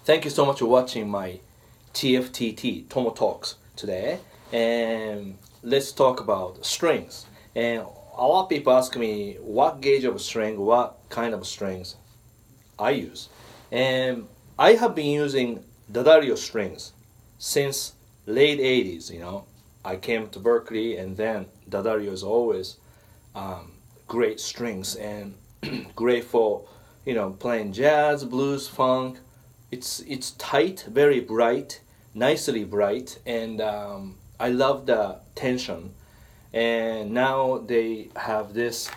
Thank you so much for watching my TFTT, Tomo Talks today. And let's talk about strings. And a lot of people ask me what gauge of string, what kind of strings I use. And I have been using D'Addario strings since late 80s, I came to Berkeley, and then D'Addario is always great strings and great for, playing jazz, blues, funk. It's tight, very bright, nicely bright, and I love the tension. And now they have this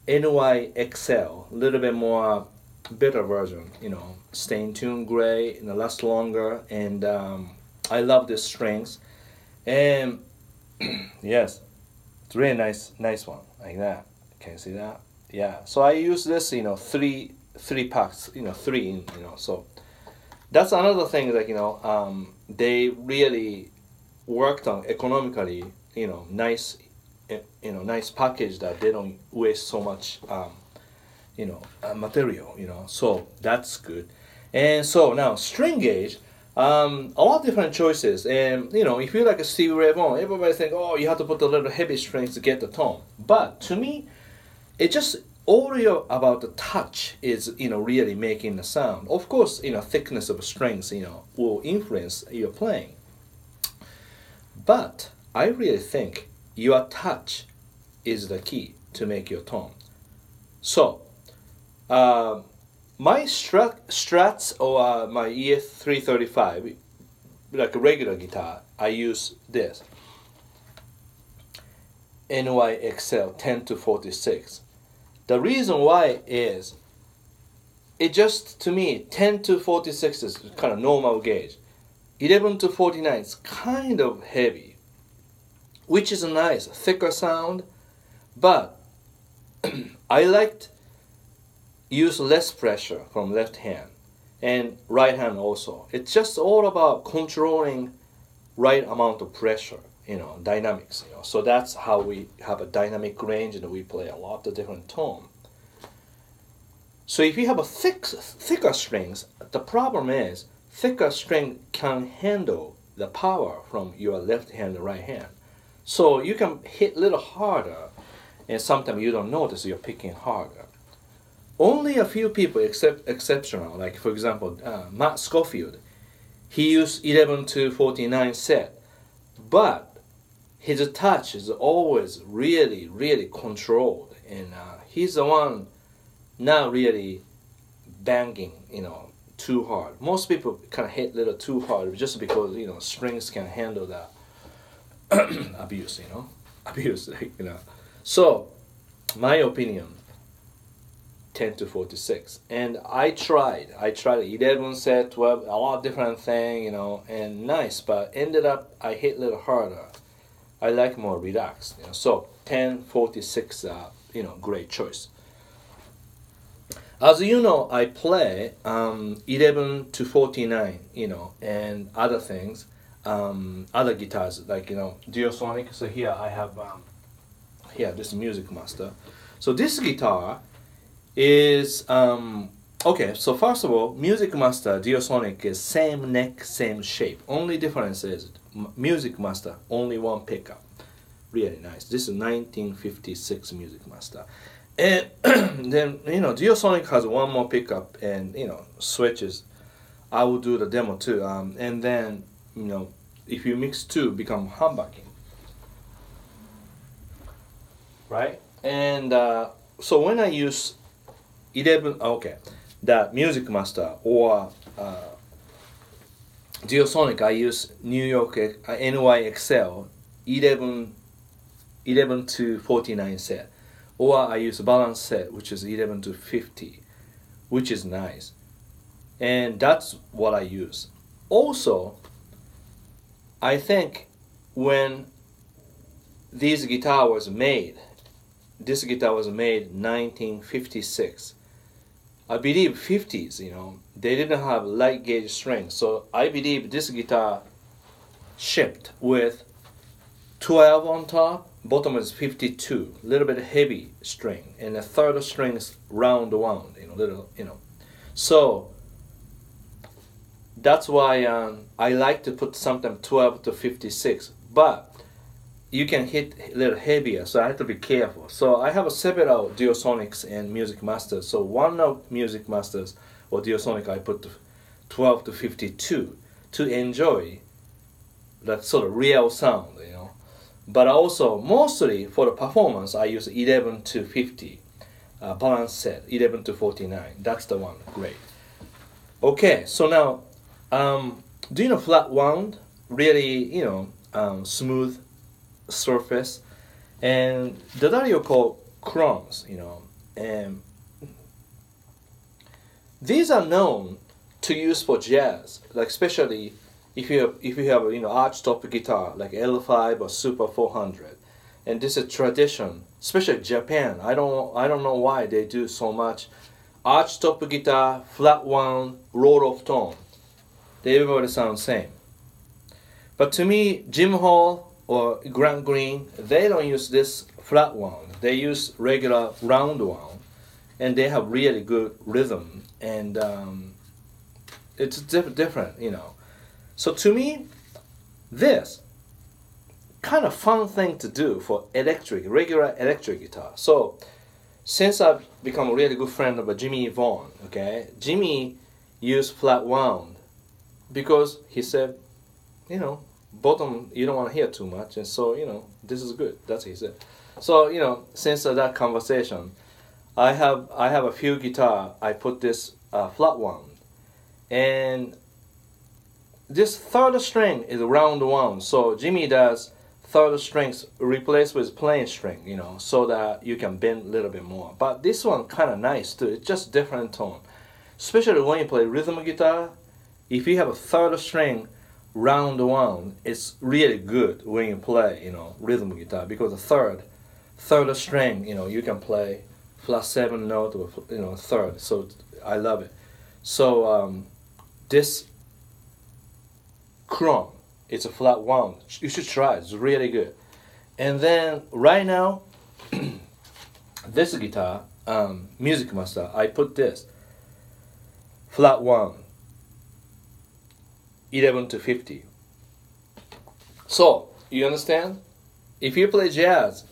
NYXL, a little bit more better version, stay in tune, gray, last longer, and I love the strings. And yes, it's really nice one, like that. Can you see that? Yeah. So I use this, three packs, three in, so that's another thing, they really worked on economically, nice, nice package that they don't waste so much, material, so that's good. And so now string gauge, a lot of different choices, and if you like a Stevie Ray Vaughan, everybody think, oh, you have to put a little heavy strings to get the tone. But to me, it just all about the touch is really making the sound. Of course, thickness of strings will influence your playing. But I really think your touch is the key to make your tone. So my Strats or my ES335, like a regular guitar, I use this NYXL 10 to 46. The reason why is, it just, to me, 10 to 46 is kind of normal gauge. 11 to 49 is kind of heavy, which is a nice, thicker sound, but I liked use less pressure from left hand and right hand also. It's just all about controlling right amount of pressure, dynamics, so that's how we have a dynamic range, and we play a lot of different tone. So if you have a thicker strings, the problem is thicker string can handle the power from your left hand and right hand, so you can hit a little harder, and sometimes you don't notice you're picking harder. Only a few people exceptional, like for example Matt Schofield, he used 11 to 49 set, but his touch is always really, really controlled, and he's the one not really banging, too hard. Most people kind of hit a little too hard just because, strings can handle that abuse, abuse, So, my opinion, 10 to 46. And I tried 11 set, 12, a lot of different thing, and nice, but ended up I hit a little harder. I like more relaxed, so 10, 46, great choice. As you know, I play 11 to 49, and other things, other guitars, like, Duosonic. So here I have, this Music Master. So this guitar is, okay, so first of all, Music Master Duosonic is same neck, same shape. Only difference is Music Master, only one pickup. Really nice. This is 1956 Music Master. And then, Duosonic has one more pickup and, switches. I will do the demo too. And then, if you mix two, become humbucking. Right? And so when I use 11, that Music Master or Duosonic, I use New York NYXL 11 to 49 set, or I use balance set, which is 11 to 50, which is nice, and that's what I use. Also, I think when this guitar was made 1956. I believe 50s, they didn't have light gauge strings, so I believe this guitar shipped with 12 on top, bottom is 52, a little bit heavy string, and the third string is round, little. So That's why I like to put sometimes 12 to 56, but you can hit a little heavier, so I have to be careful. So I have several Duosonics and Music Masters. So one of Music Masters or Duosonic I put 12 to 52 to enjoy that sort of real sound, you know. But also mostly for the performance I use 11 to 50 balance set, 11 to 49. That's the one. Great. Okay, so now do you know flat wound? Really, you know, smooth surface, and that are called crowns, you know, and these are known to use for jazz, like especially if you have you know archtop guitar like L5 or Super 400, and this is tradition, especially Japan. I don't know why they do so much archtop guitar, flat wound, roll off tone. They everybody sound same. But to me, Jim Hall or Grant Green, they don't use this flat wound. They use regular round wound, and they have really good rhythm, and it's different, you know. So to me, this kind of fun thing to do for regular electric guitar. So since I've become a really good friend of Jimmy Vaughn, okay, Jimmy used flat wound because he said, you know, bottom you don't want to hear too much, and so you know this is good. That's what he said. So you know, since that conversation, I have a few guitar. I put this flat wound, and this third string is round wound. So Jimmy does third strings replaced with plain string, you know, so that you can bend a little bit more. But this one kind of nice too. It's just different tone, especially when you play rhythm guitar. If you have a third string round wound, it's really good when you play, you know, rhythm guitar, because the third string, you know, you can play flat 7 note or, you know, third. So I love it. So this Chrome, it's a flat wound. You should try it. It's really good. And then right now, this guitar, Music Master, I put this flat wound, 11 to 50. So you understand? If you play jazz,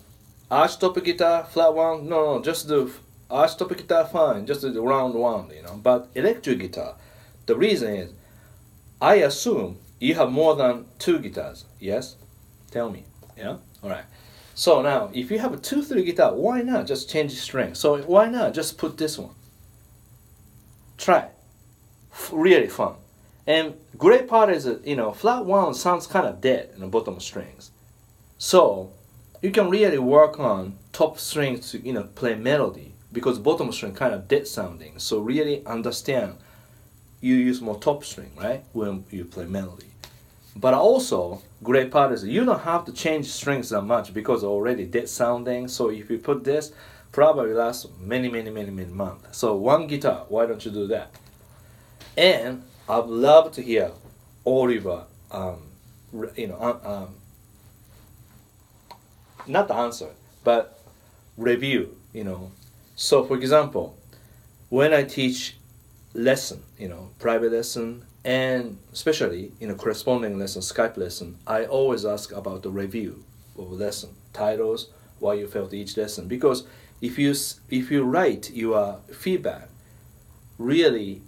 archtop guitar, flat wound, no, just do archtop guitar, fine, just do the round wound, you know. But electric guitar, the reason is, I assume you have more than 2 guitars. Yes? Tell me. Yeah? Alright. So now, if you have a 2-3 guitar, why not just change the string? So why not just put this one? Try. Really fun. And great part is that, you know, flat wound sounds kind of dead in the bottom strings. So you can really work on top strings to, you know, play melody, because bottom string kind of dead sounding. So really understand, you use more top string, right, when you play melody. But also, great part is you don't have to change strings that much because already dead sounding. So if you put this, probably lasts many months. So one guitar, why don't you do that? And I'd love to hear Oliver, you know, not the answer, but review, you know. So for example, when I teach lesson, you know, private lesson, and especially, you know, corresponding lesson, Skype lesson, I always ask about the review of lesson, titles, what you felt each lesson. Because if you write your feedback, really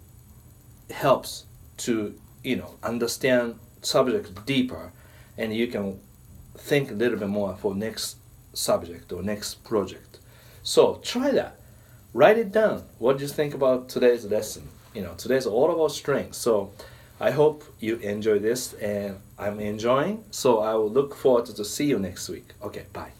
helps to, you know, understand subject deeper, and you can think a little bit more for next subject or next project. So try that. Write it down. What do you think about today's lesson? You know, today's all about strings. So I hope you enjoy this, and I'm enjoying. So I will look forward to see you next week. Okay, bye.